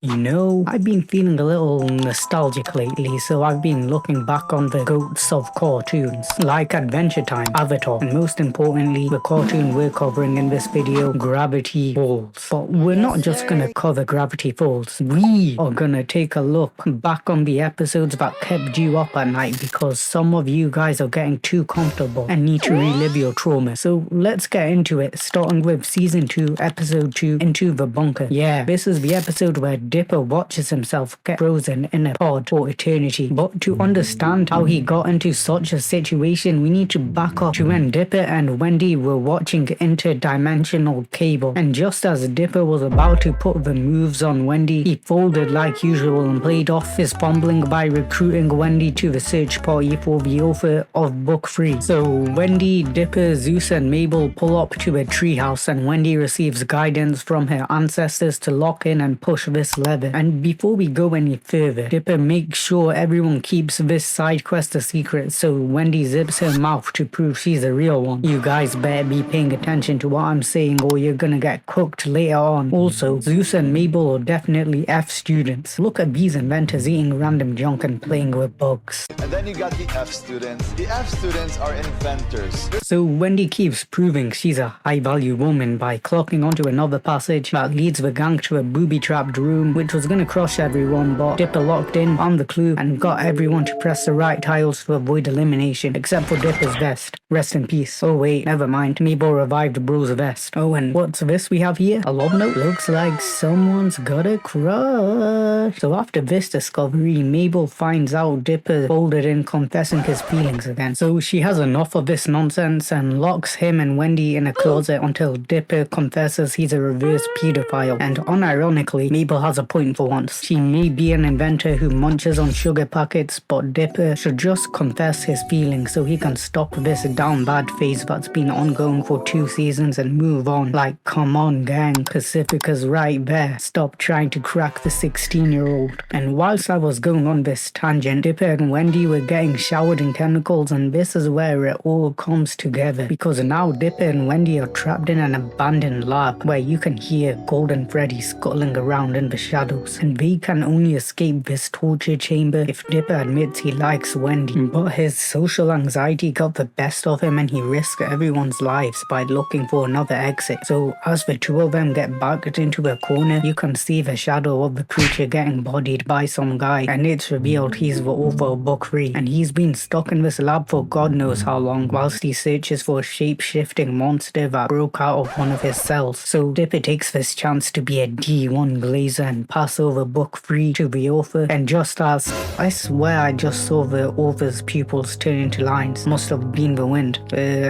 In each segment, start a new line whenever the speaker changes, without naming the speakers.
You know, I've been feeling a little nostalgic lately, so I've been looking back on the goats of cartoons, like Adventure Time, Avatar, and most importantly, the cartoon we're covering in this video, Gravity Falls. But we're not just gonna cover Gravity Falls, we are gonna take a look back on the episodes that kept you up at night because some of you guys are getting too comfortable and need to relive your trauma. So let's get into it, starting with Season 2, Episode 2, Into the Bunker. Yeah, this is the episode where Dipper watches himself get frozen in a pod for eternity. But to understand how he got into such a situation, we need to back up to when Dipper and Wendy were watching Interdimensional Cable. And just as Dipper was about to put the moves on Wendy, he folded like usual and played off his fumbling by recruiting Wendy to the search party for the author of Book 3. So Wendy, Dipper, Zeus and Mabel pull up to a treehouse and Wendy receives guidance from her ancestors to lock in and push this lever. And before we go any further, Dipper makes sure everyone keeps this side quest a secret, so Wendy zips her mouth to prove she's a real one. You guys better be paying attention to what I'm saying or you're gonna get cooked later on. Also, Zeus and Mabel are definitely F students. Look at these inventors eating random junk and playing with bugs.
And then you got the F students. The F students are inventors.
So Wendy keeps proving she's a high-value woman by clocking onto another passage that leads the gang to a booby-trapped room, which was gonna crush everyone, but Dipper locked in on the clue and got everyone to press the right tiles to avoid elimination, except for Dipper's vest. Rest in peace. Oh wait, never mind. Mabel revived Bro's vest. Oh, and what's this we have here? A love note? Looks like someone's got a crush. So after this discovery, Mabel finds out Dipper folded in confessing his feelings again. So she has enough of this nonsense and locks him and Wendy in a closet until Dipper confesses he's a reverse pedophile. And unironically, Mabel has a point for once. She may be an inventor who munches on sugar packets, but Dipper should just confess his feelings so he can stop this down bad phase that's been ongoing for 2 seasons and move on. Like, come on gang, Pacifica's right there. Stop trying to crack the 16-year-old. And whilst I was going on this tangent, Dipper and Wendy were getting showered in chemicals, and this is where it all comes together, because now Dipper and Wendy are trapped in an abandoned lab where you can hear Golden Freddy scuttling around in the shadows, and they can only escape this torture chamber if Dipper admits he likes Wendy. But his social anxiety got the best of him and he risked everyone's lives by looking for another exit. So as the two of them get backed into a corner, you can see the shadow of the creature getting bodied by some guy, and it's revealed he's the author of Book 3, and he's been stuck in this lab for God knows how long whilst he searches for a shape-shifting monster that broke out of one of his cells. So Dipper takes this chance to be a D1 glazer and pass over Book 3 to the author, and just as I swear I just saw the author's pupils turn into lines. Must have been the wind.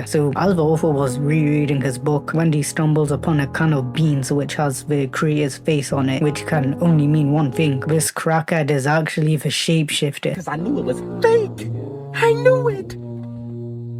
So as the author was rereading his book, Wendy stumbles upon a can of beans which has the creator's face on it, which can only mean one thing. This crackhead is actually the shapeshifter.
Because I knew it was fake. I knew it.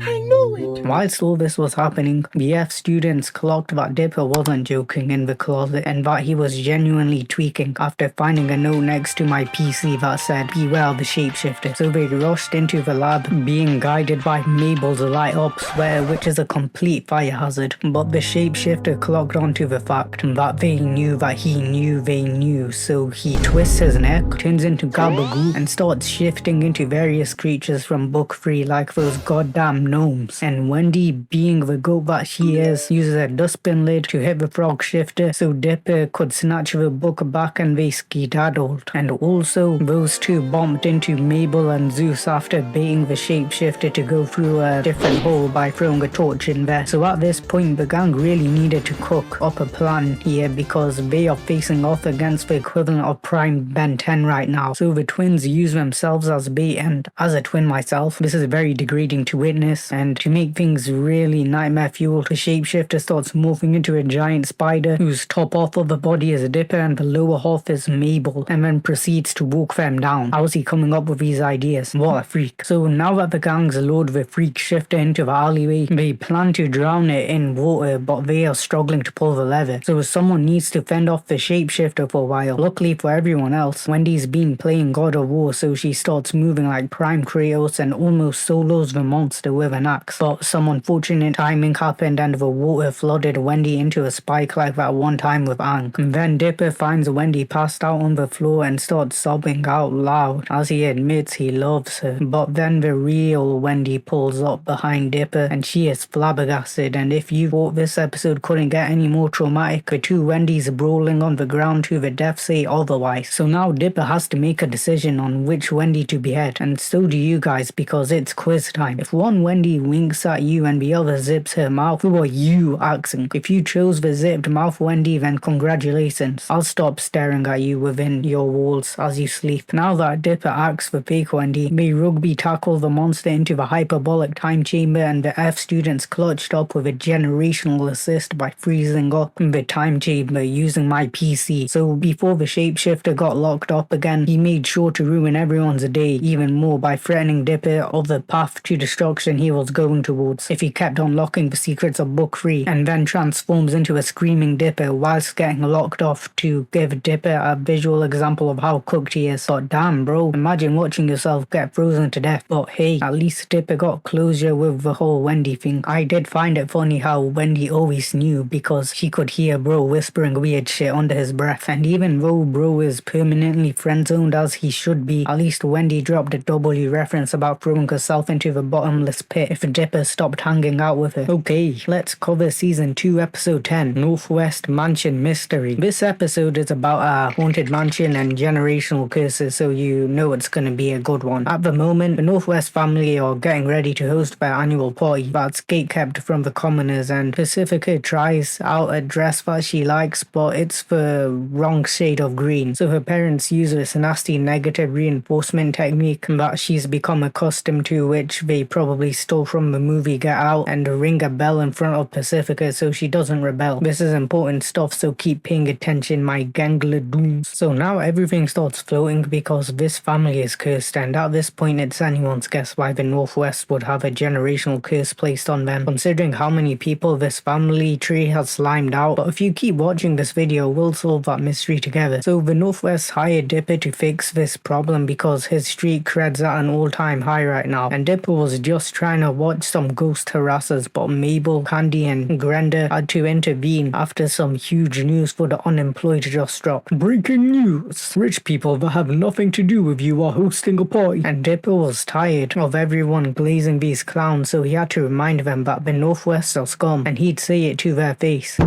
I knew it.
Whilst all this was happening, the F students clocked that Dipper wasn't joking in the closet and that he was genuinely tweaking after finding a note next to my PC that said, "Beware the shapeshifter." So they rushed into the lab, being guided by Mabel's light up sweater, which is a complete fire hazard. But the shapeshifter clocked onto the fact that they knew that he knew they knew, so he twists his neck, turns into Gabagoo, and starts shifting into various creatures from Book 3 like those goddamn gnomes. And Wendy, being the goat that she is, uses a dustbin lid to hit the frog shifter so Dipper could snatch the book back and they skedaddled. And also, those two bumped into Mabel and Zeus after baiting the shapeshifter to go through a different hole by throwing a torch in there. So at this point, the gang really needed to cook up a plan here because they are facing off against the equivalent of Prime Ben 10 right now. So the twins use themselves as bait, and as a twin myself, this is very degrading to witness. And to make things really nightmare fuel, the shapeshifter starts morphing into a giant spider whose top half of the body is Dipper and the lower half is Mabel, and then proceeds to walk them down. How's he coming up with these ideas? What a freak. So now that the gangs load the freak shifter into the alleyway, they plan to drown it in water, but they are struggling to pull the lever. So someone needs to fend off the shapeshifter for a while. Luckily for everyone else, Wendy's been playing God of War, so she starts moving like Prime Kratos and almost solos the monster with an axe. But some unfortunate timing happened and the water flooded Wendy into a spike like that one time with Ang. And then Dipper finds Wendy passed out on the floor and starts sobbing out loud as he admits he loves her. But then the real Wendy pulls up behind Dipper and she is flabbergasted, and if you thought this episode couldn't get any more traumatic, the two Wendys brawling on the ground to the death say otherwise. So now Dipper has to make a decision on which Wendy to behead, and so do you guys, because it's quiz time. If one Wendy winks at you and the other zips her mouth, who are you asking? If you chose the zipped mouth Wendy, then congratulations. I'll stop staring at you within your walls as you sleep. Now that Dipper asks for fake Wendy, they rugby tackle the monster into the hyperbolic time chamber, and the F students clutched up with a generational assist by freezing up the time chamber using my PC. So before the shapeshifter got locked up again, he made sure to ruin everyone's day even more by threatening Dipper of the path to destruction he was going towards if he kept unlocking the secrets of book 3, and then transforms into a screaming Dipper whilst getting locked off to give Dipper a visual example of how cooked he is. But damn bro, imagine watching yourself get frozen to death. But hey, at least Dipper got closure with the whole Wendy thing. I did find it funny how Wendy always knew because she could hear bro whispering weird shit under his breath, and even though bro is permanently friend-zoned as he should be, at least Wendy dropped a W reference about throwing herself into the bottomless pit if Dipper stopped hanging out with her. Okay, let's cover season 2 episode 10, Northwest Mansion Mystery. This episode is about a haunted mansion and generational curses, so you know it's gonna be a good one. At the moment, the Northwest family are getting ready to host their annual party that's gatekept from the commoners, and Pacifica tries out a dress that she likes, but it's the wrong shade of green. So her parents use this nasty negative reinforcement technique that she's become accustomed to, which they probably stole from the movie Get Out, and ring a bell in front of Pacifica so she doesn't rebel. This is important stuff, so keep paying attention, my gangler-doons. So now everything starts floating because this family is cursed, and at this point it's anyone's guess why the Northwest would have a generational curse placed on them, considering how many people this family tree has slimed out. But if you keep watching this video, we'll solve that mystery together. So the Northwest hired Dipper to fix this problem because his street cred's at an all-time high right now, and Dipper was just trying to watch some ghost harassers, but Mabel, Candy and Grenda had to intervene after some huge news for the unemployed just dropped. Breaking news! Rich people that have nothing to do with you are hosting a party. And Dipper was tired of everyone glazing these clowns, so he had to remind them that the Northwest are scum, and he'd say it to their face.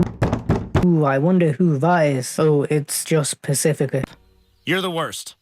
Ooh, I wonder who that is. Oh, it's just Pacifica.
You're the worst.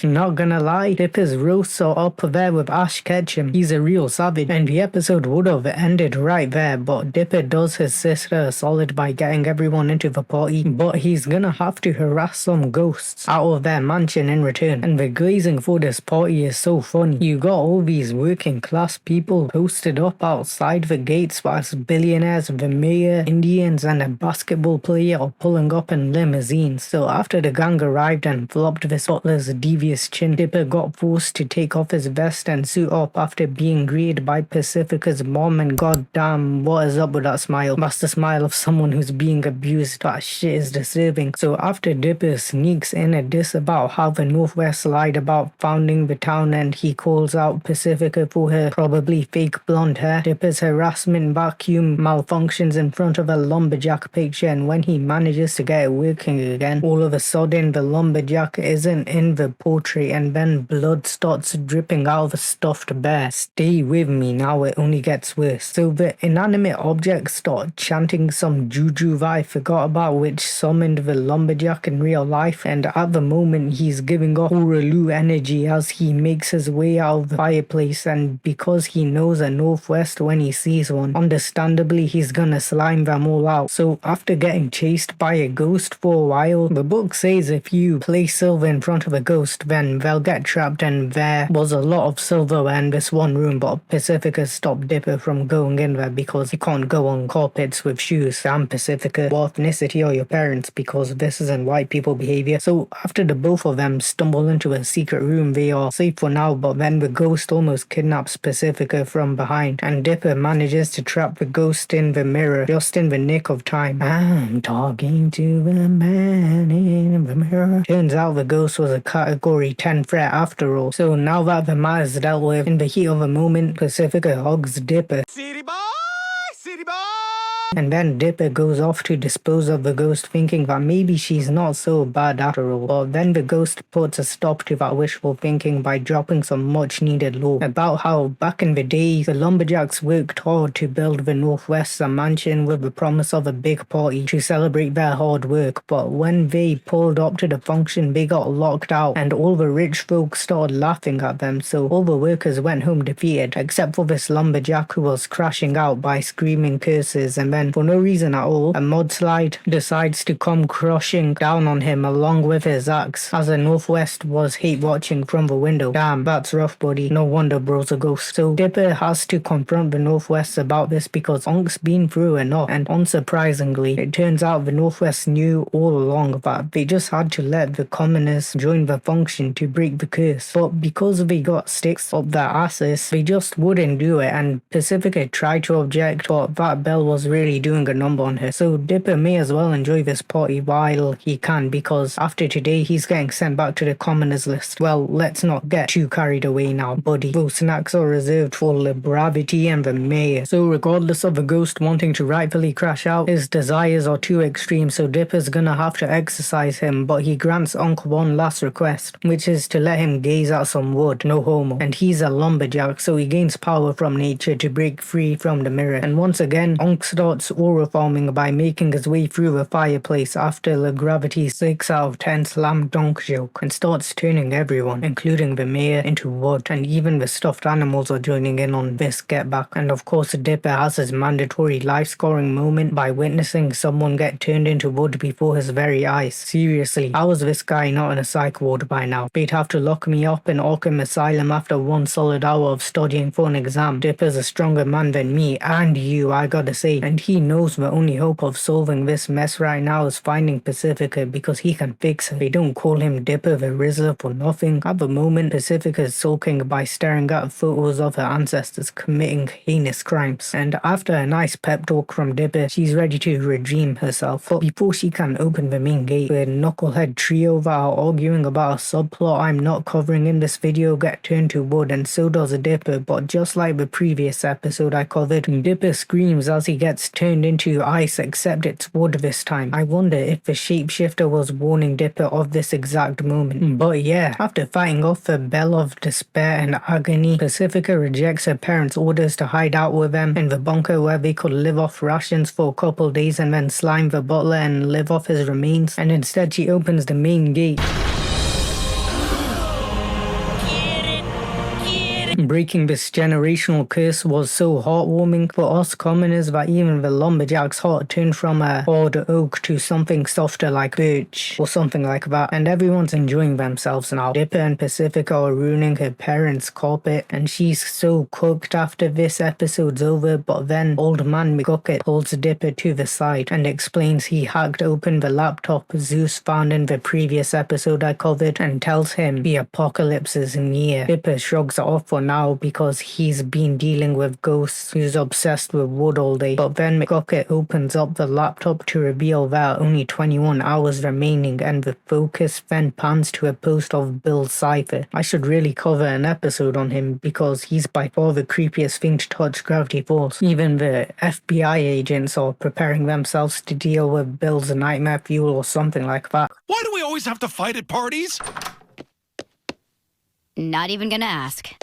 Not gonna lie, Dipper's roasts are up there with Ash Ketchum. He's a real savage, and the episode would have ended right there, but Dipper does his sister a solid by getting everyone into the party, but he's gonna have to harass some ghosts out of their mansion in return. And the glazing for this party is so funny. You got all these working class people posted up outside the gates whilst billionaires, the mayor, Indians and a basketball player are pulling up in limousines. So after the gang arrived and flopped this butler's devious chin, Dipper got forced to take off his vest and suit up after being greeted by Pacifica's mom, and goddamn, what is up with that smile? That's the smile of someone who's being abused. That shit is disturbing. So after Dipper sneaks in a diss about how the Northwest lied about founding the town, and he calls out Pacifica for her probably fake blonde hair, Dipper's harassment vacuum malfunctions in front of a lumberjack picture, and when he manages to get it working again, all of a sudden the lumberjack isn't in the portrait, and then blood starts dripping out of a stuffed bear. Stay with me, now it only gets worse. So the inanimate objects start chanting some juju that I forgot about, which summoned the lumberjack in real life, and at the moment he's giving off Horaloo energy as he makes his way out of the fireplace, and because he knows a Northwest when he sees one, understandably he's gonna slime them all out. So after getting chased by a ghost for a while, the book says if you place silver in front of a ghost then they'll get trapped, and there was a lot of silverware in this one room, but Pacifica stopped Dipper from going in there because you can't go on carpets with shoes. Damn Pacifica, what ethnicity are your parents, because this isn't white people behavior. So after the both of them stumble into a secret room, they are safe for now, but then the ghost almost kidnaps Pacifica from behind, and Dipper manages to trap the ghost in the mirror just in the nick of time. I'm talking to the man in the mirror. Turns out the ghost was a a category 10 threat after all. So now that the matter's dealt with, in the heat of a moment, Pacifica hugs Dipper.
City boy! City boy!
And then Dipper goes off to dispose of the ghost, thinking that maybe she's not so bad after all. But then the ghost puts a stop to that wishful thinking by dropping some much needed lore about how back in the day the lumberjacks worked hard to build the Northwest a mansion with the promise of a big party to celebrate their hard work. But when they pulled up to the function, they got locked out and all the rich folks started laughing at them, so all the workers went home defeated except for this lumberjack who was crashing out by screaming curses, and then for no reason at all, a mudslide decides to come crushing down on him along with his axe, as the Northwest was hate watching from the window. Damn, that's rough, buddy. No wonder bro's a ghost. So Dipper has to confront the Northwest about this because Unk's been through enough, and unsurprisingly, it turns out the Northwest knew all along that they just had to let the commoners join the function to break the curse. But because they got sticks up their asses, they just wouldn't do it, and Pacifica tried to object, but that bell was really doing a number on her. So Dipper may as well enjoy this party while he can, because after today he's getting sent back to the commoners list. Well, let's not get too carried away now, buddy. Those snacks are reserved for the Bravity and the mayor. So regardless of the ghost wanting to rightfully crash out, his desires are too extreme, so Dipper's gonna have to exercise him, but he grants Unc one last request, which is to let him gaze at some wood, no homo. And he's a lumberjack, so he gains power from nature to break free from the mirror. And once again, Unc starts aura farming by making his way through a fireplace after the Gravity 6 out of 10 slam dunk joke, and starts turning everyone, including the mayor, into wood, and even the stuffed animals are joining in on this get back. And of course Dipper has his mandatory life scoring moment by witnessing someone get turned into wood before his very eyes. Seriously, how is this guy not in a psych ward by now? They'd have to lock me up in Arkham Asylum after one solid hour of studying for an exam. Dipper's a stronger man than me and you, I gotta say, and he knows the only hope of solving this mess right now is finding Pacifica because he can fix her. They don't call him Dipper the Rizzler for nothing. At the moment, Pacifica is sulking by staring at photos of her ancestors committing heinous crimes, and after a nice pep talk from Dipper, she's ready to redeem herself. But before she can open the main gate, the knucklehead trio that are arguing about a subplot I'm not covering in this video get turned to wood, and so does Dipper. But just like the previous episode I covered, Dipper screams as he gets turned into ice, except it's wood this time. I wonder if the shapeshifter was warning Dipper of this exact moment. But yeah, after fighting off the bell of despair and agony, Pacifica rejects her parents' orders to hide out with them in the bunker where they could live off rations for a couple days and then slime the butler and live off his remains, and instead she opens the main gate. Breaking this generational curse was so heartwarming for us commoners that even the lumberjack's heart turned from a hard oak to something softer like birch or something like that, and everyone's enjoying themselves now. Dipper and Pacifica are ruining her parents' carpet, and she's so cooked after this episode's over. But then old man McGucket pulls Dipper to the side and explains he hacked open the laptop Zeus found in the previous episode I covered and tells him the apocalypse is near. Dipper shrugs it off for now because he's been dealing with ghosts who's obsessed with wood all day. But then McGucket opens up the laptop to reveal there are only 21 hours remaining, and the focus then pans to a post of Bill Cipher. I should really cover an episode on him because he's by far the creepiest thing to touch Gravity Falls. Even the FBI agents are preparing themselves to deal with Bill's nightmare fuel or something like that.
Why do we always have to fight at parties?
Not even gonna ask.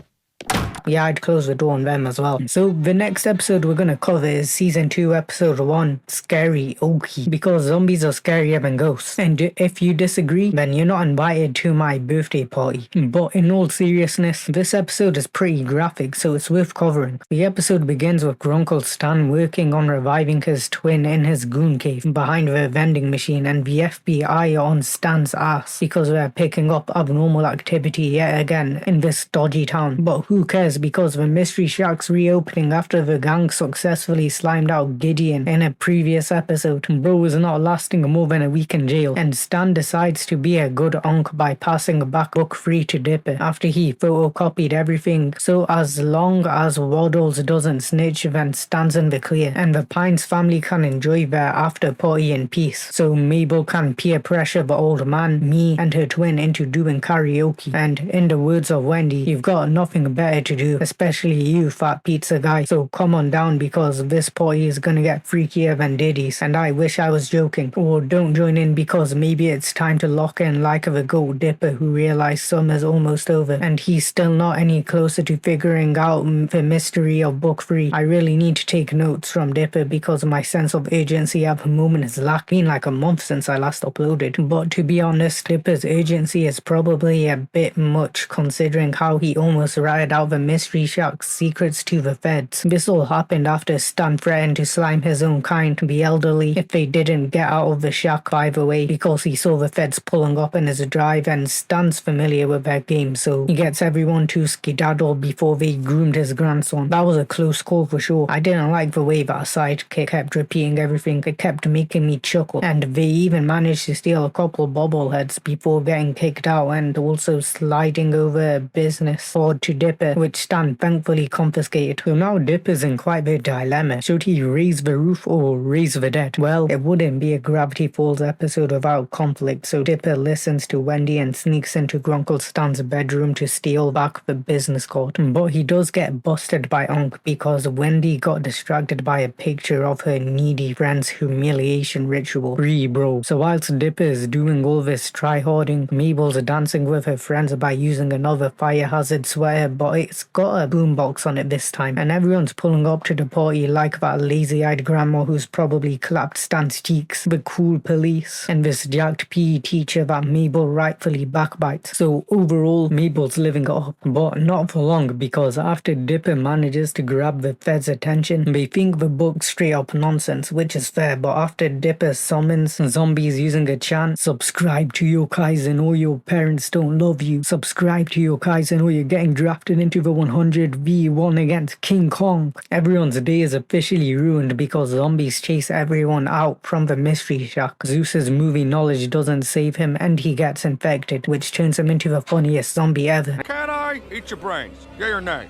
Yeah, I'd close the door on them as well. So the next episode we're going to cover is Season 2, Episode 1, Scary Okie, because zombies are scarier than ghosts. And if you disagree, then you're not invited to my birthday party. But in all seriousness, this episode is pretty graphic, so it's worth covering. The episode begins with Gruncle Stan working on reviving his twin in his goon cave behind the vending machine, and the FBI are on Stan's ass because they're picking up abnormal activity yet again in this dodgy town. But who cares is because the Mystery Shack's reopening after the gang successfully slimed out Gideon in a previous episode. Bro is not lasting more than a week in jail, and Stan decides to be a good unc by passing back book 3 to Dipper after he photocopied everything. So as long as Waddles doesn't snitch, then Stan's in the clear, and the Pines family can enjoy their after party in peace. So Mabel can peer pressure the old man, me, and her twin into doing karaoke. And in the words of Wendy, you've got nothing better to do, especially you, fat pizza guy. So come on down because this party is gonna get freakier than Diddy's. And I wish I was joking. Or don't join in because maybe it's time to lock in like the goat Dipper, who realized summer's almost over and he's still not any closer to figuring out the mystery of book 3. I really need to take notes from Dipper because my sense of urgency at the moment is lacking. Like a month since I last uploaded. But to be honest, Dipper's urgency is probably a bit much considering how he almost ratted out the Mystery Shack's secrets to the feds. This all happened after Stan threatened to slime his own kind, the elderly, if they didn't get out of the shack, by the way, because he saw the feds pulling up in his drive, and Stan's familiar with their game, so he gets everyone to skedaddle before they groomed his grandson. That was a close call for sure. I didn't like the way that sidekick kept repeating everything. It kept making me chuckle, and they even managed to steal a couple bobbleheads before getting kicked out and also sliding over business forward to Dipper, which Stan thankfully confiscated. So now Dipper's in quite a dilemma. Should he raise the roof or raise the dead? Well, it wouldn't be a Gravity Falls episode without conflict, so Dipper listens to Wendy and sneaks into Gruncle Stan's bedroom to steal back the business card. But he does get busted by Unc because Wendy got distracted by a picture of her needy friend's humiliation ritual. Bro. So whilst Dipper is doing all this try-harding, Mabel's dancing with her friends by using another fire hazard sweater, but it's got a boombox on it this time, and everyone's pulling up to the party like that lazy-eyed grandma who's probably clapped Stan's cheeks, the cool police, and this jacked PE teacher that Mabel rightfully backbites. So overall, Mabel's living it up, but not for long, because after Dipper manages to grab the feds' attention, they think the book's straight up nonsense, which is fair, but after Dipper summons zombies using a chant, subscribe to your Kaizen or your parents don't love you, subscribe to your Kaizen or you're getting drafted into the 100v1 against King Kong, everyone's day is officially ruined because zombies chase everyone out from the Mystery Shack. Zeus's movie knowledge doesn't save him and he gets infected, which turns him into the funniest zombie ever.
Can I eat your brains? Yay or nay?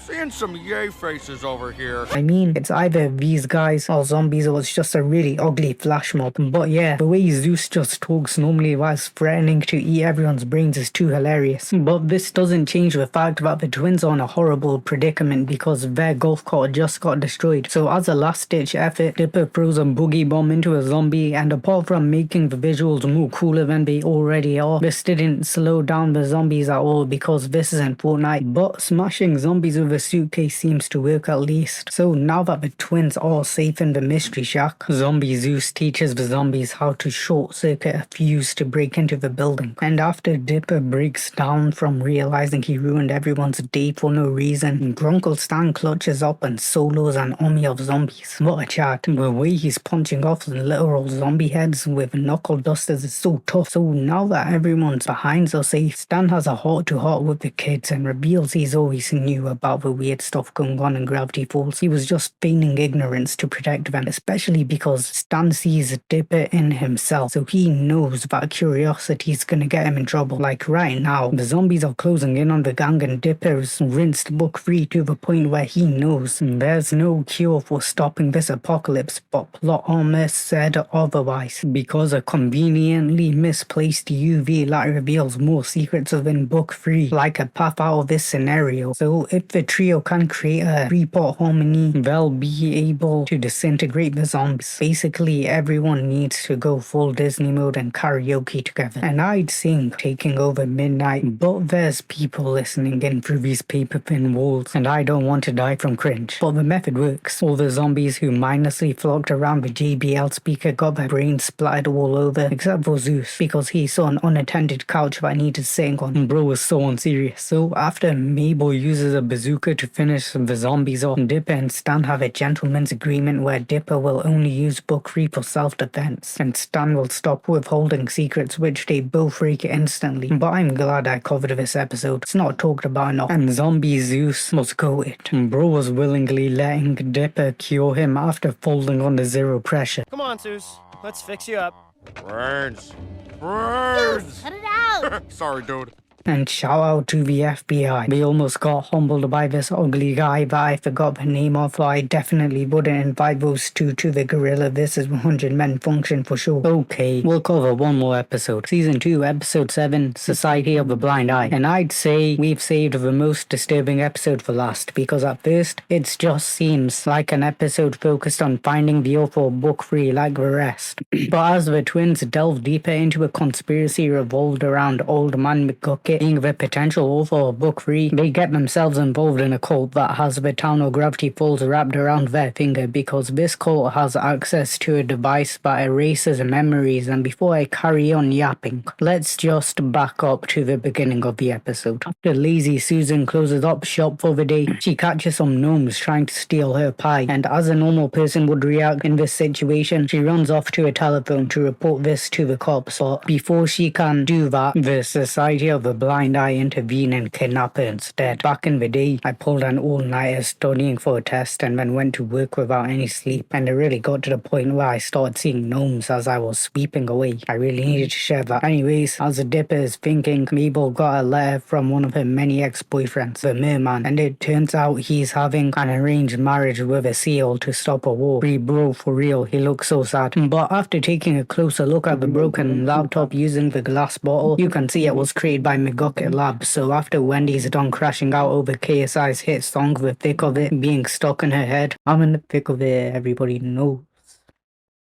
Seeing some yay faces over here.
I mean, it's either these guys or zombies or it's just a really ugly flash mob. But yeah, the way Zeus just talks normally whilst threatening to eat everyone's brains is too hilarious. But this doesn't change the fact that the twins are in a horrible predicament because their golf cart just got destroyed. So as a last-ditch effort, Dipper throws a boogie bomb into a zombie, and apart from making the visuals more cooler than they already are, this didn't slow down the zombies at all because this isn't Fortnite. But smashing zombies with a suitcase seems to work at least. So now that the twins are safe in the Mystery Shack, Zombie Zeus teaches the zombies how to short circuit a fuse to break into the building. And after Dipper breaks down from realizing he ruined everyone's day for no reason, Gruncle Stan clutches up and solos an army of zombies. What a chat. The way he's punching off the literal zombie heads with knuckle dusters is so tough. So now that everyone's behinds are safe, Stan has a heart-to-heart with the kids and reveals he's always knew about the weird stuff going on in Gravity Falls. He was just feigning ignorance to protect them, especially because Stan sees Dipper in himself, so he knows that curiosity is gonna get him in trouble. Like right now, the zombies are closing in on the gang and Dipper's rinsed book 3 to the point where he knows there's no cure for stopping this apocalypse, but plot armor said otherwise, because a conveniently misplaced UV light reveals more secrets within book 3, like a path out of this scenario. So if the trio can create a three-part harmony, they'll be able to disintegrate the zombies. Basically, everyone needs to go full Disney mode and karaoke together. And I'd sing Taking Over Midnight, but there's people listening in through these paper-thin walls, and I don't want to die from cringe. But the method works. All the zombies who mindlessly flocked around the JBL speaker got their brains splattered all over, except for Zeus, because he saw an unattended couch that needed sitting on. Bro was so unserious. So after Mabel uses a bazooka Pacifica to finish the zombies off. Dipper and Stan have a gentleman's agreement where Dipper will only use book 3 for self-defense, and Stan will stop withholding secrets, which they both break instantly. But I'm glad I covered this episode. It's not talked about enough. And zombie Zeus was goated. Bro was willingly letting Dipper cure him after folding on the zero pressure.
Come on, Zeus. Let's fix you up.
Brains. Brains.
Cut it out!
Sorry, dude.
And shout out to the FBI. They almost got humbled by this ugly guy that I forgot the name of, so I definitely wouldn't invite those two to the Gorilla vs 100 Men function for sure. Okay, we'll cover one more episode. Season 2, Episode 7, Society of the Blind Eye. And I'd say we've saved the most disturbing episode for last, because at first, it just seems like an episode focused on finding the author of Book 3 like the rest. But as the twins delve deeper into a conspiracy revolved around Old Man McGucket being the potential author of Book 3, they get themselves involved in a cult that has the Town of Gravity Falls wrapped around their finger, because this cult has access to a device that erases memories. And before I carry on yapping, let's just back up to the beginning of the episode. After lazy Susan closes up shop for the day, she catches some gnomes trying to steal her pie, and as a normal person would react in this situation, she runs off to a telephone to report this to the cops. But before she can do that, the Society of the Blind Eye intervene and kidnap her instead. Back in the day, I pulled an all-nighter studying for a test and then went to work without any sleep, and it really got to the point where I started seeing gnomes as I was sweeping away. I really needed to share that. Anyways, as the Dipper is thinking, Mabel got a letter from one of her many ex-boyfriends, the Merman, and it turns out he's having an arranged marriage with a seal to stop a war. Free bro, for real, he looks so sad. But after taking a closer look at the broken laptop using the glass bottle, you can see it was created by McGucket Labs. So after Wendy's done crashing out over KSI's hit song The Thick of It being stuck in her head, I'm in the thick of it, everybody knows.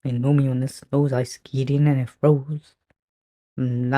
They know me on this nose, I skied in and it froze. And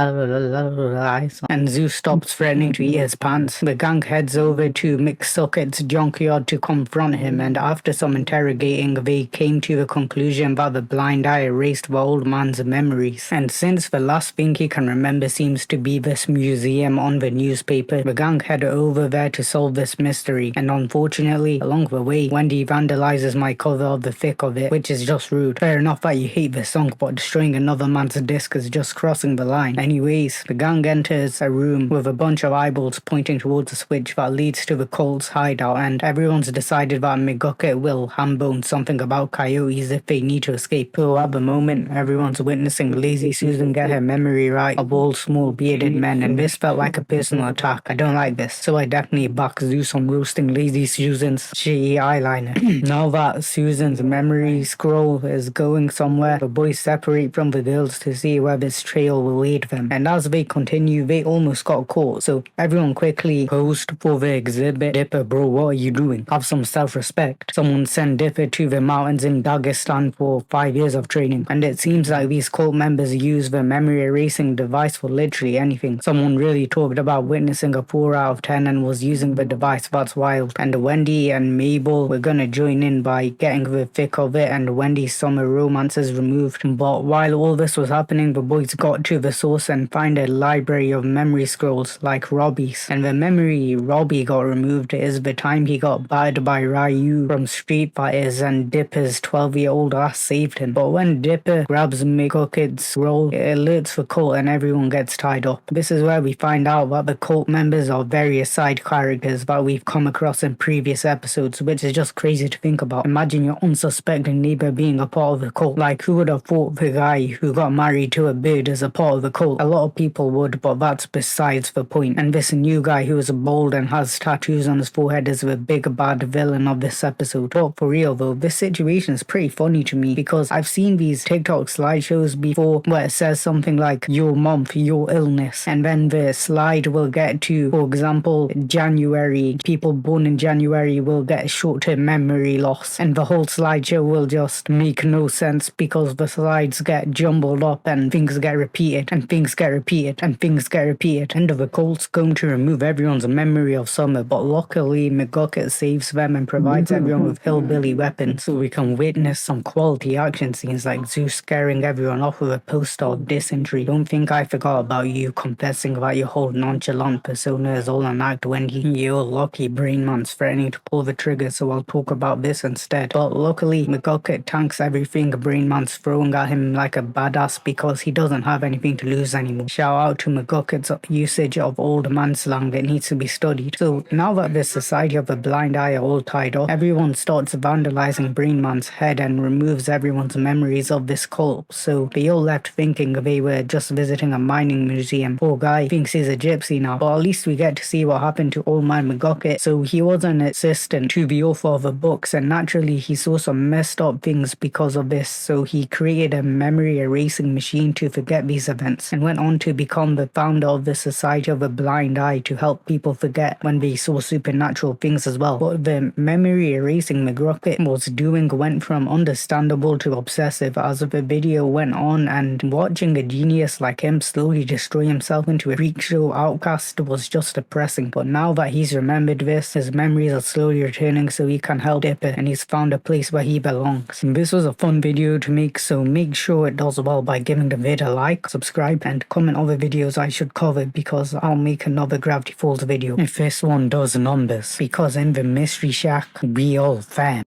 Zeus stops threatening to eat his pants. The gang heads over to McSucket's junkyard to confront him, and after some interrogating, they came to the conclusion that the blind eye erased the old man's memories. And since the last thing he can remember seems to be this museum on the newspaper, the gang head over there to solve this mystery. And unfortunately, along the way, Wendy vandalizes my cover of The Thick of It, which is just rude. Fair enough that you hate the song, but destroying another man's disc is just crossing the line. Anyways, the gang enters a room with a bunch of eyeballs pointing towards a switch that leads to the cult's hideout, and everyone's decided that McGucket will hambone something about coyotes if they need to escape. So at the moment, everyone's witnessing lazy Susan get her memory right of all small bearded men, and this felt like a personal attack. I don't like this, so I definitely back Zeus on roasting lazy Susan's shitty eyeliner. Now that Susan's memory scroll is going somewhere, the boys separate from the girls to see where this trail will lead them, and as they continue, they almost got caught, so everyone quickly posed for the exhibit. Dipper, bro, what are you doing? Have some self-respect. Someone sent Dipper to the mountains in Dagestan for 5 years of training, and it seems like these cult members use the memory erasing device for literally anything. Someone really talked about witnessing a 4 out of 10 and was using the device. That's wild. And Wendy and Mabel were gonna join in by getting the thick of it, and Wendy's summer romance is removed. But while all this was happening, the boys got to the source and find a library of memory scrolls like Robbie's. And the memory Robbie got removed is the time he got battered by Ryu from Street Fighters and Dipper's 12-year-old ass saved him. But when Dipper grabs McGucket's scroll, it alerts the cult and everyone gets tied up. This is where we find out that the cult members are various side characters that we've come across in previous episodes, which is just crazy to think about. Imagine your unsuspecting neighbor being a part of the cult. Like, who would have thought the guy who got married to a bird is a part of the cult? A lot of people would, but that's besides the point. And this new guy who is bald and has tattoos on his forehead is the big bad villain of this episode. But for real though, this situation is pretty funny to me, because I've seen these TikTok slideshows before where it says something like your month, your illness, and then the slide will get to, for example, January. People born in January will get short-term memory loss, and the whole slideshow will just make no sense because the slides get jumbled up and things get repeated. repeated, and things get repeated, and things get repeated. And the cult's going to remove everyone's memory of Summer, but luckily McGucket saves them and provides everyone with hillbilly weapons, so we can witness some quality action scenes like Zeus scaring everyone off with a poster of dysentery. Don't think I forgot about you confessing that your whole nonchalant persona is all an act, Wendy. You're lucky Brain Man's threatening to pull the trigger, so I'll talk about this instead. But luckily McGucket tanks everything Brain Man's throwing at him like a badass because he doesn't have anything to lose anymore. Shout out to McGucket's usage of old man slang that needs to be studied. So now that the Society of the Blind Eye are all tied up, everyone starts vandalizing Brain Man's head and removes everyone's memories of this cult. So they all left thinking they were just visiting a mining museum. Poor guy thinks he's a gypsy now, but at least we get to see what happened to old man McGucket. So he was an assistant to the author of the books, and naturally he saw some messed up things because of this, so he created a memory erasing machine to forget these events, and went on to become the founder of the Society of the Blind Eye to help people forget when they saw supernatural things as well. But the memory erasing McGucket was doing went from understandable to obsessive as the video went on, and watching a genius like him slowly destroy himself into a freak show outcast was just depressing. But now that he's remembered this, his memories are slowly returning so he can help Dipper, and he's found a place where he belongs. And this was a fun video to make, so make sure it does well by giving the video a like, subscribe, and comment other videos I should cover, because I'll make another Gravity Falls video if this one does numbers, because in the Mystery Shack we all fam.